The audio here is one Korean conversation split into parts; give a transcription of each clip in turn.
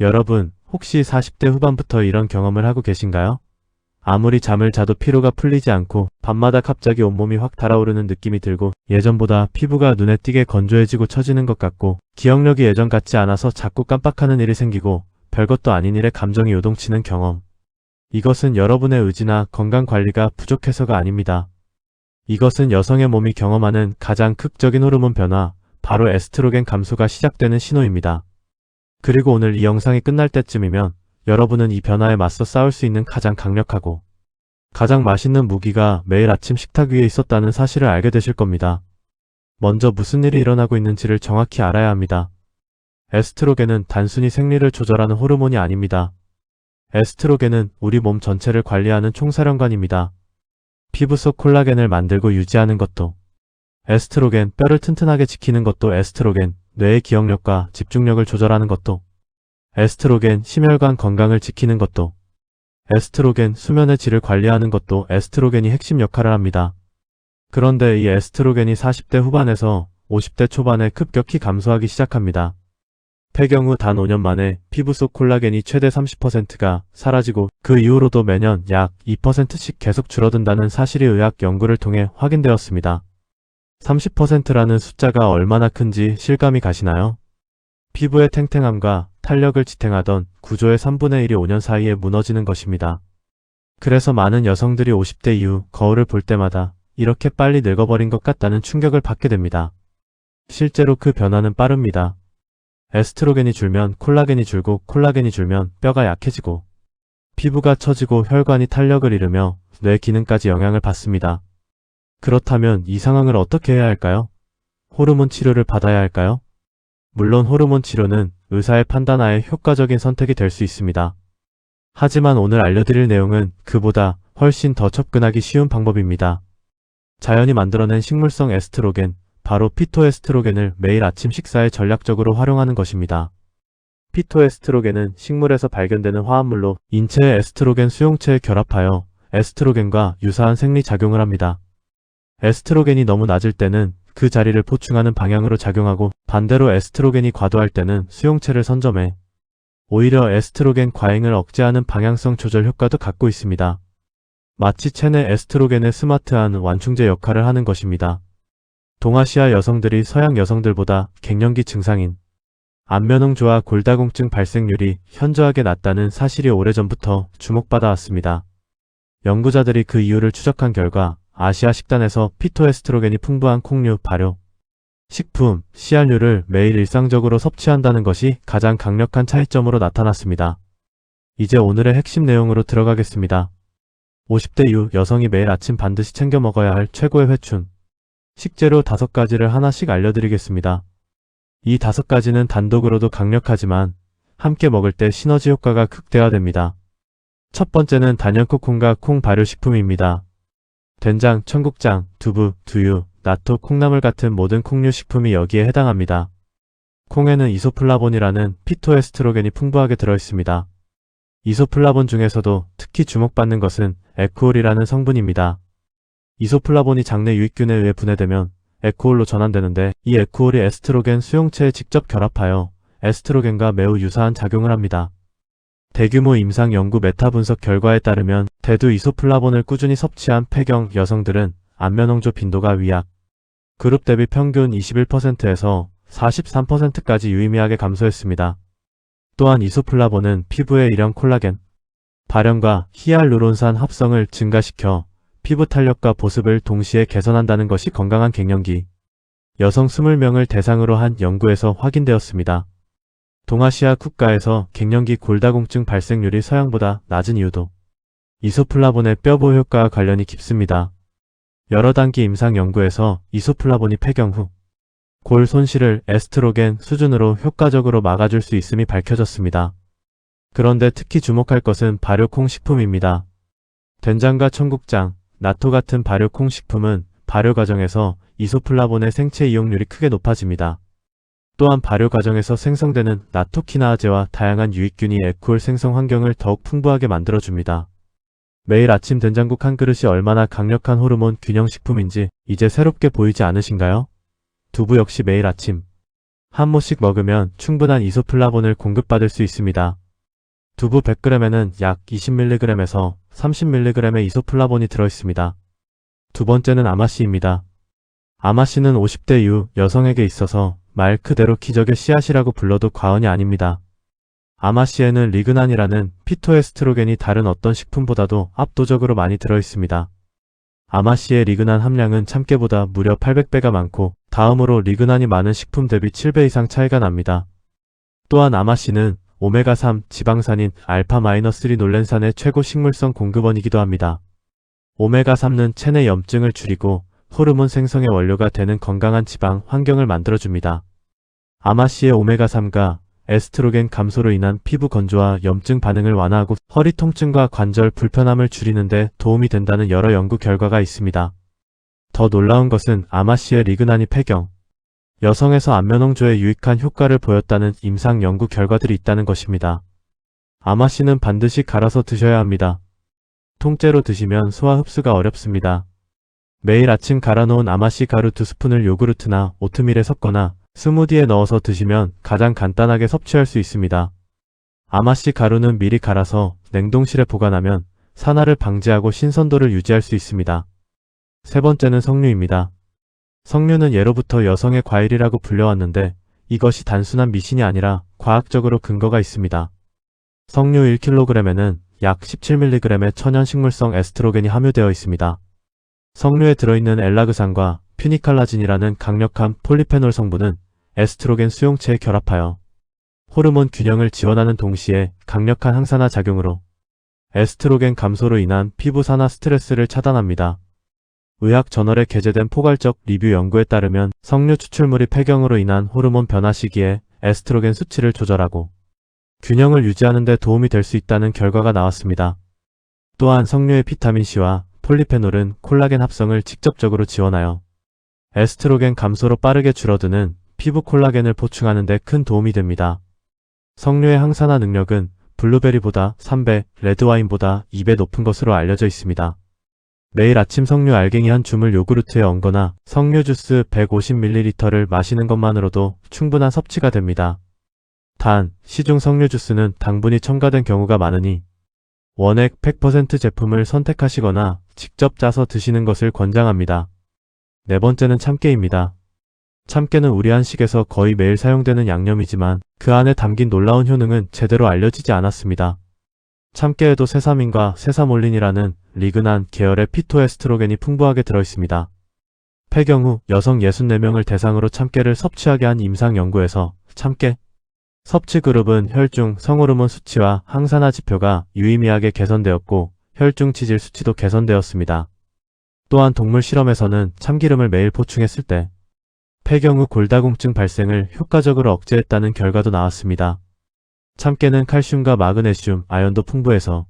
여러분, 혹시 40대 후반부터 이런 경험을 하고 계신가요? 아무리 잠을 자도 피로가 풀리지 않고 밤마다 갑자기 온몸이 확 달아오르는 느낌이 들고 예전보다 피부가 눈에 띄게 건조해지고 처지는 것 같고 기억력이 예전 같지 않아서 자꾸 깜빡하는 일이 생기고 별것도 아닌 일에 감정이 요동치는 경험. 이것은 여러분의 의지나 건강관리가 부족해서가 아닙니다. 이것은 여성의 몸이 경험하는 가장 극적인 호르몬 변화, 바로 에스트로겐 감소가 시작되는 신호입니다. 그리고 오늘 이 영상이 끝날 때쯤이면 여러분은 이 변화에 맞서 싸울 수 있는 가장 강력하고 가장 맛있는 무기가 매일 아침 식탁 위에 있었다는 사실을 알게 되실 겁니다. 먼저 무슨 일이 일어나고 있는지를 정확히 알아야 합니다. 에스트로겐은 단순히 생리를 조절하는 호르몬이 아닙니다. 에스트로겐은 우리 몸 전체를 관리하는 총사령관입니다. 피부 속 콜라겐을 만들고 유지하는 것도 에스트로겐, 뼈를 튼튼하게 지키는 것도 에스트로겐, 뇌의 기억력과 집중력을 조절하는 것도 에스트로겐, 심혈관 건강을 지키는 것도 에스트로겐, 수면의 질을 관리하는 것도 에스트로겐이 핵심 역할을 합니다. 그런데 이 에스트로겐이 40대 후반에서 50대 초반에 급격히 감소하기 시작합니다. 폐경 후 단 5년 만에 피부 속 콜라겐이 최대 30%가 사라지고 그 이후로도 매년 약 2%씩 계속 줄어든다는 사실이 의학 연구를 통해 확인되었습니다. 30%라는 숫자가 얼마나 큰지 실감이 가시나요? 피부의 탱탱함과 탄력을 지탱하던 구조의 3분의 1이 5년 사이에 무너지는 것입니다. 그래서 많은 여성들이 50대 이후 거울을 볼 때마다 이렇게 빨리 늙어버린 것 같다는 충격을 받게 됩니다. 실제로 그 변화는 빠릅니다. 에스트로겐이 줄면 콜라겐이 줄고 콜라겐이 줄면 뼈가 약해지고 피부가 처지고 혈관이 탄력을 잃으며 뇌 기능까지 영향을 받습니다. 그렇다면 이 상황을 어떻게 해야 할까요? 호르몬 치료를 받아야 할까요? 물론 호르몬 치료는 의사의 판단하에 효과적인 선택이 될 수 있습니다. 하지만 오늘 알려드릴 내용은 그보다 훨씬 더 접근하기 쉬운 방법입니다. 자연이 만들어낸 식물성 에스트로겐, 바로 피토에스트로겐을 매일 아침 식사에 전략적으로 활용하는 것입니다. 피토에스트로겐은 식물에서 발견되는 화합물로 인체의 에스트로겐 수용체에 결합하여 에스트로겐과 유사한 생리작용을 합니다. 에스트로겐이 너무 낮을 때는 그 자리를 보충하는 방향으로 작용하고 반대로 에스트로겐이 과도할 때는 수용체를 선점해 오히려 에스트로겐 과잉을 억제하는 방향성 조절 효과도 갖고 있습니다. 마치 체내 에스트로겐의 스마트한 완충제 역할을 하는 것입니다. 동아시아 여성들이 서양 여성들보다 갱년기 증상인 안면홍조와 골다공증 발생률이 현저하게 낮다는 사실이 오래전부터 주목받아 왔습니다. 연구자들이 그 이유를 추적한 결과 아시아 식단에서 피토에스트로겐이 풍부한 콩류, 발효, 식품, 씨알류를 매일 일상적으로 섭취한다는 것이 가장 강력한 차이점으로 나타났습니다. 이제 오늘의 핵심 내용으로 들어가겠습니다. 50대 이후 여성이 매일 아침 반드시 챙겨 먹어야 할 최고의 회춘, 식재료 5가지를 하나씩 알려드리겠습니다. 이 5가지는 단독으로도 강력하지만 함께 먹을 때 시너지 효과가 극대화됩니다. 첫 번째는 단연코 콩과 콩 발효식품입니다. 된장, 청국장, 두부, 두유, 나토, 콩나물 같은 모든 콩류 식품이 여기에 해당합니다. 콩에는 이소플라본이라는 피토에스트로겐이 풍부하게 들어있습니다. 이소플라본 중에서도 특히 주목받는 것은 에쿠올이라는 성분입니다. 이소플라본이 장내 유익균에 의해 분해되면 에쿠올로 전환되는데 이 에쿠올이 에스트로겐 수용체에 직접 결합하여 에스트로겐과 매우 유사한 작용을 합니다. 대규모 임상 연구 메타 분석 결과에 따르면 대두 이소플라본을 꾸준히 섭취한 폐경 여성들은 안면홍조 빈도가 위약 그룹 대비 평균 21%에서 43%까지 유의미하게 감소했습니다. 또한 이소플라본은 피부의 일형 콜라겐, 발현과 히알루론산 합성을 증가시켜 피부 탄력과 보습을 동시에 개선한다는 것이 건강한 갱년기 여성 20명을 대상으로 한 연구에서 확인되었습니다. 동아시아 국가에서 갱년기 골다공증 발생률이 서양보다 낮은 이유도 이소플라본의 뼈보호 효과와 관련이 깊습니다. 여러 단기 임상 연구에서 이소플라본이 폐경 후 골 손실을 에스트로겐 수준으로 효과적으로 막아줄 수 있음이 밝혀졌습니다. 그런데 특히 주목할 것은 발효콩 식품입니다. 된장과 청국장, 나토 같은 발효콩 식품은 발효 과정에서 이소플라본의 생체 이용률이 크게 높아집니다. 또한 발효 과정에서 생성되는 나토키나아제와 다양한 유익균이 에쿠올 생성 환경을 더욱 풍부하게 만들어줍니다. 매일 아침 된장국 한 그릇이 얼마나 강력한 호르몬 균형 식품인지 이제 새롭게 보이지 않으신가요? 두부 역시 매일 아침 한 모씩 먹으면 충분한 이소플라본을 공급받을 수 있습니다. 두부 100g에는 약 20mg에서 30mg의 이소플라본이 들어있습니다. 두 번째는 아마씨입니다. 아마씨는 50대 이후 여성에게 있어서 말 그대로 기적의 씨앗이라고 불러도 과언이 아닙니다. 아마씨에는 리그난이라는 피토에스트로겐이 다른 어떤 식품보다도 압도적으로 많이 들어있습니다. 아마씨의 리그난 함량은 참깨보다 무려 800배가 많고 다음으로 리그난이 많은 식품 대비 7배 이상 차이가 납니다. 또한 아마씨는 오메가3 지방산인 알파-리놀렌산의 최고 식물성 공급원이기도 합니다. 오메가3는 체내 염증을 줄이고 호르몬 생성의 원료가 되는 건강한 지방 환경을 만들어줍니다. 아마씨의 오메가3가 에스트로겐 감소로 인한 피부 건조와 염증 반응을 완화하고 허리 통증과 관절 불편함을 줄이는 데 도움이 된다는 여러 연구 결과가 있습니다. 더 놀라운 것은 아마씨의 리그난이 폐경, 여성에서 안면홍조에 유익한 효과를 보였다는 임상 연구 결과들이 있다는 것입니다. 아마씨는 반드시 갈아서 드셔야 합니다. 통째로 드시면 소화 흡수가 어렵습니다. 매일 아침 갈아놓은 아마씨 가루 2스푼을 요구르트나 오트밀에 섞거나 스무디에 넣어서 드시면 가장 간단하게 섭취할 수 있습니다. 아마씨 가루는 미리 갈아서 냉동실에 보관하면 산화를 방지하고 신선도를 유지할 수 있습니다. 세 번째는 석류입니다. 석류는 예로부터 여성의 과일이라고 불려왔는데 이것이 단순한 미신이 아니라 과학적으로 근거가 있습니다. 석류 1kg에는 약 17mg의 천연 식물성 에스트로겐이 함유되어 있습니다. 석류에 들어있는 엘라그산과 퓨니칼라진이라는 강력한 폴리페놀 성분은 에스트로겐 수용체에 결합하여 호르몬 균형을 지원하는 동시에 강력한 항산화 작용으로 에스트로겐 감소로 인한 피부 산화 스트레스를 차단합니다. 의학 저널에 게재된 포괄적 리뷰 연구에 따르면 석류 추출물이 폐경으로 인한 호르몬 변화 시기에 에스트로겐 수치를 조절하고 균형을 유지하는 데 도움이 될 수 있다는 결과가 나왔습니다. 또한 석류의 비타민C와 폴리페놀은 콜라겐 합성을 직접적으로 지원하여 에스트로겐 감소로 빠르게 줄어드는 피부 콜라겐을 보충하는 데 큰 도움이 됩니다. 석류의 항산화 능력은 블루베리보다 3배, 레드와인보다 2배 높은 것으로 알려져 있습니다. 매일 아침 석류 알갱이 한 줌을 요구르트에 얹거나 석류 주스 150ml를 마시는 것만으로도 충분한 섭취가 됩니다. 단, 시중 석류 주스는 당분이 첨가된 경우가 많으니 원액 100% 제품을 선택하시거나 직접 짜서 드시는 것을 권장합니다. 네 번째는 참깨입니다. 참깨는 우리 한식에서 거의 매일 사용되는 양념이지만 그 안에 담긴 놀라운 효능은 제대로 알려지지 않았습니다. 참깨에도 세사민과 세사몰린이라는 리그난 계열의 피토에스트로겐이 풍부하게 들어있습니다. 폐경 후 여성 64명을 대상으로 참깨를 섭취하게 한 임상 연구에서 참깨 섭취 그룹은 혈중 성호르몬 수치와 항산화 지표가 유의미하게 개선되었고 혈중 지질 수치도 개선되었습니다. 또한 동물 실험에서는 참기름을 매일 보충했을 때 폐경 후 골다공증 발생을 효과적으로 억제했다는 결과도 나왔습니다. 참깨는 칼슘과 마그네슘, 아연도 풍부해서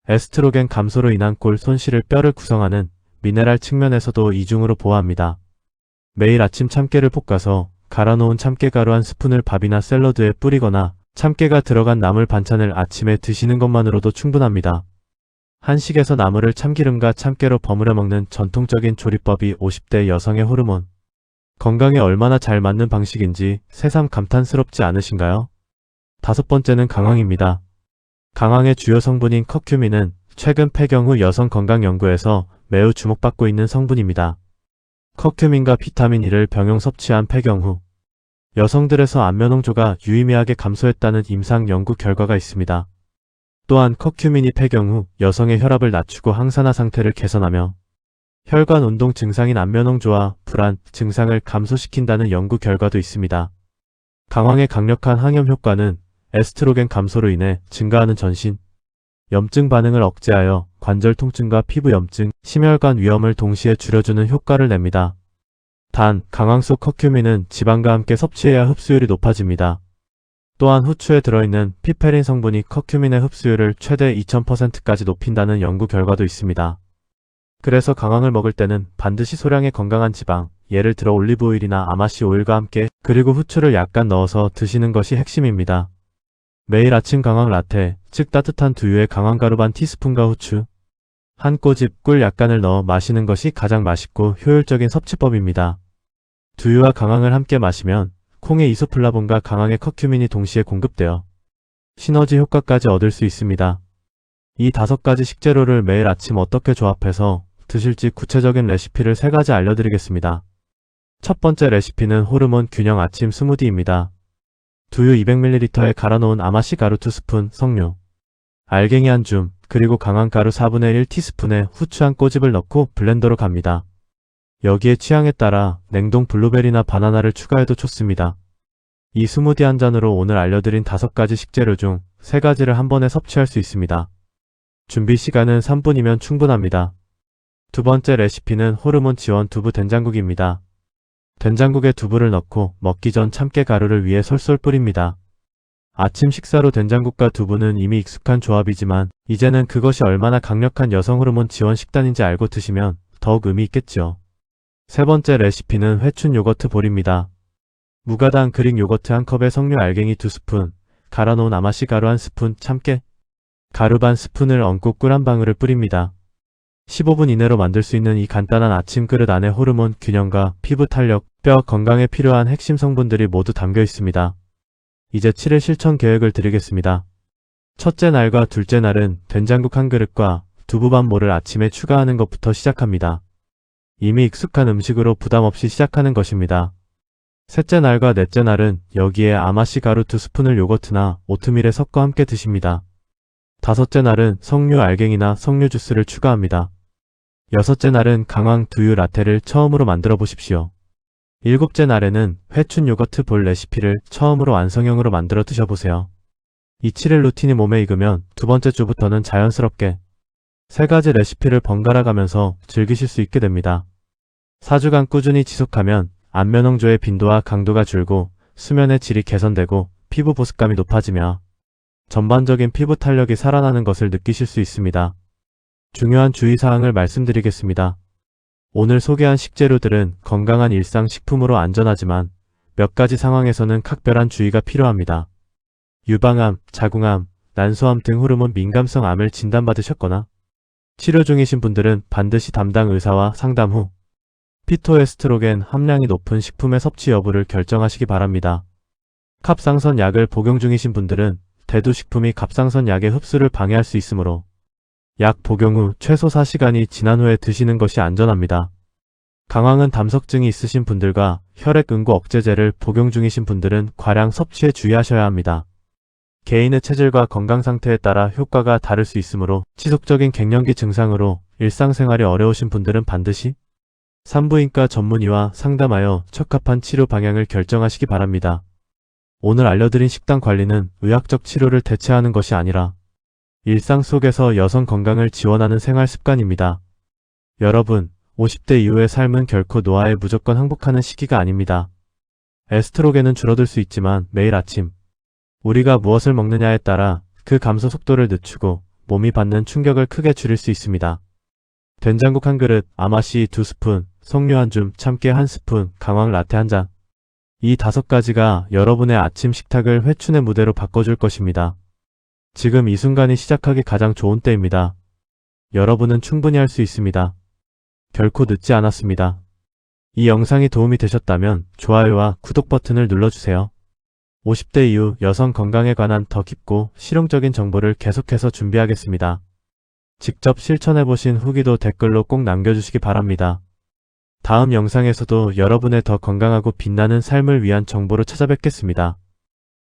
에스트로겐 감소로 인한 골 손실을 뼈를 구성하는 미네랄 측면에서도 이중으로 보호합니다. 매일 아침 참깨를 볶아서 갈아놓은 참깨가루 한 스푼을 밥이나 샐러드에 뿌리거나 참깨가 들어간 나물 반찬을 아침에 드시는 것만으로도 충분합니다. 한식에서 나물을 참기름과 참깨로 버무려 먹는 전통적인 조리법이 50대 여성의 호르몬 건강에 얼마나 잘 맞는 방식인지 새삼 감탄스럽지 않으신가요? 다섯 번째는 강황입니다. 강황의 주요 성분인 커큐민은 최근 폐경 후 여성 건강 연구에서 매우 주목받고 있는 성분입니다. 커큐민과 비타민 E를 병용 섭취한 폐경 후 여성들에서 안면홍조가 유의미하게 감소했다는 임상 연구 결과가 있습니다. 또한 커큐민이 폐경 후 여성의 혈압을 낮추고 항산화 상태를 개선하며 혈관 운동 증상인 안면홍조와 불안 증상을 감소시킨다는 연구 결과도 있습니다. 강황의 강력한 항염 효과는 에스트로겐 감소로 인해 증가하는 전신 염증 반응을 억제하여 관절 통증과 피부 염증, 심혈관 위험을 동시에 줄여주는 효과를 냅니다. 단, 강황 속 커큐민은 지방과 함께 섭취해야 흡수율이 높아집니다. 또한 후추에 들어있는 피페린 성분이 커큐민의 흡수율을 최대 2000%까지 높인다는 연구 결과도 있습니다. 그래서 강황을 먹을 때는 반드시 소량의 건강한 지방, 예를 들어 올리브오일이나 아마씨 오일과 함께 그리고 후추를 약간 넣어서 드시는 것이 핵심입니다. 매일 아침 강황 라테, 즉 따뜻한 두유에 강황가루 반 티스푼과 후추, 한 꼬집 꿀 약간을 넣어 마시는 것이 가장 맛있고 효율적인 섭취법입니다. 두유와 강황을 함께 마시면 콩의 이소플라본과 강황의 커큐민이 동시에 공급되어 시너지 효과까지 얻을 수 있습니다. 이 5가지 식재료를 매일 아침 어떻게 조합해서 드실지 구체적인 레시피를 3가지 알려드리겠습니다. 첫 번째 레시피는 호르몬 균형 아침 스무디입니다. 두유 200ml에 갈아놓은 아마씨 가루 2스푼, 석류, 알갱이 한 줌, 그리고 강황가루 4분의 1티스푼에 후추 한 꼬집을 넣고 블렌더로 갑니다. 여기에 취향에 따라 냉동 블루베리나 바나나를 추가해도 좋습니다. 이 스무디 한 잔으로 오늘 알려드린 5가지 식재료 중 3가지를 한 번에 섭취할 수 있습니다. 준비 시간은 3분이면 충분합니다. 두 번째 레시피는 호르몬 지원 두부 된장국입니다. 된장국에 두부를 넣고 먹기 전 참깨 가루를 위에 솔솔 뿌립니다. 아침 식사로 된장국과 두부는 이미 익숙한 조합이지만 이제는 그것이 얼마나 강력한 여성 호르몬 지원 식단인지 알고 드시면 더욱 의미 있겠죠. 세 번째 레시피는 회춘 요거트 볼입니다. 무가당 그릭 요거트 1컵에 석류 알갱이 2스푼, 갈아놓은 아마씨 가루 1스푼, 참깨 가루 반 스푼을 얹고 꿀 한 방울을 뿌립니다. 15분 이내로 만들 수 있는 이 간단한 아침 그릇 안에 호르몬 균형과 피부 탄력, 뼈 건강에 필요한 핵심 성분들이 모두 담겨 있습니다. 이제 7일 실천 계획을 드리겠습니다. 첫째 날과 둘째 날은 된장국 한 그릇과 두부 반 모를 아침에 추가하는 것부터 시작합니다. 이미 익숙한 음식으로 부담 없이 시작하는 것입니다. 셋째 날과 넷째 날은 여기에 아마씨 가루 2스푼을 요거트나 오트밀에 섞어 함께 드십니다. 다섯째 날은 석류 알갱이나 석류 주스를 추가합니다. 여섯째 날은 강황 두유 라테를 처음으로 만들어 보십시오. 일곱째 날에는 회춘 요거트 볼 레시피를 처음으로 완성형으로 만들어 드셔보세요. 이 7일 루틴이 몸에 익으면 두 번째 주부터는 자연스럽게 3가지 레시피를 번갈아 가면서 즐기실 수 있게 됩니다. 4주간 꾸준히 지속하면 안면홍조의 빈도와 강도가 줄고 수면의 질이 개선되고 피부 보습감이 높아지며 전반적인 피부 탄력이 살아나는 것을 느끼실 수 있습니다. 중요한 주의사항을 말씀드리겠습니다. 오늘 소개한 식재료들은 건강한 일상 식품으로 안전하지만 몇 가지 상황에서는 각별한 주의가 필요합니다. 유방암, 자궁암, 난소암 등 호르몬 민감성 암을 진단받으셨거나 치료 중이신 분들은 반드시 담당 의사와 상담 후 피토에스트로겐 함량이 높은 식품의 섭취 여부를 결정하시기 바랍니다. 갑상선 약을 복용 중이신 분들은 대두식품이 갑상선 약의 흡수를 방해할 수 있으므로 약 복용 후 최소 4시간이 지난 후에 드시는 것이 안전합니다. 강황은 담석증이 있으신 분들과 혈액응고 억제제를 복용 중이신 분들은 과량 섭취에 주의하셔야 합니다. 개인의 체질과 건강 상태에 따라 효과가 다를 수 있으므로 지속적인 갱년기 증상으로 일상생활이 어려우신 분들은 반드시 산부인과 전문의와 상담하여 적합한 치료 방향을 결정하시기 바랍니다. 오늘 알려드린 식단 관리는 의학적 치료를 대체하는 것이 아니라 일상 속에서 여성 건강을 지원하는 생활 습관입니다. 여러분, 50대 이후의 삶은 결코 노화에 무조건 항복하는 시기가 아닙니다. 에스트로겐은 줄어들 수 있지만 매일 아침 우리가 무엇을 먹느냐에 따라 그 감소 속도를 늦추고 몸이 받는 충격을 크게 줄일 수 있습니다. 된장국 한 그릇, 아마씨 2스푼, 석류 한 줌, 참깨 1스푼, 강황 라테 한 잔. 이 5가지가 여러분의 아침 식탁을 회춘의 무대로 바꿔줄 것입니다. 지금 이 순간이 시작하기 가장 좋은 때입니다. 여러분은 충분히 할 수 있습니다. 결코 늦지 않았습니다. 이 영상이 도움이 되셨다면 좋아요와 구독 버튼을 눌러주세요. 50대 이후 여성 건강에 관한 더 깊고 실용적인 정보를 계속해서 준비하겠습니다. 직접 실천해보신 후기도 댓글로 꼭 남겨주시기 바랍니다. 다음 영상에서도 여러분의 더 건강하고 빛나는 삶을 위한 정보로 찾아뵙겠습니다.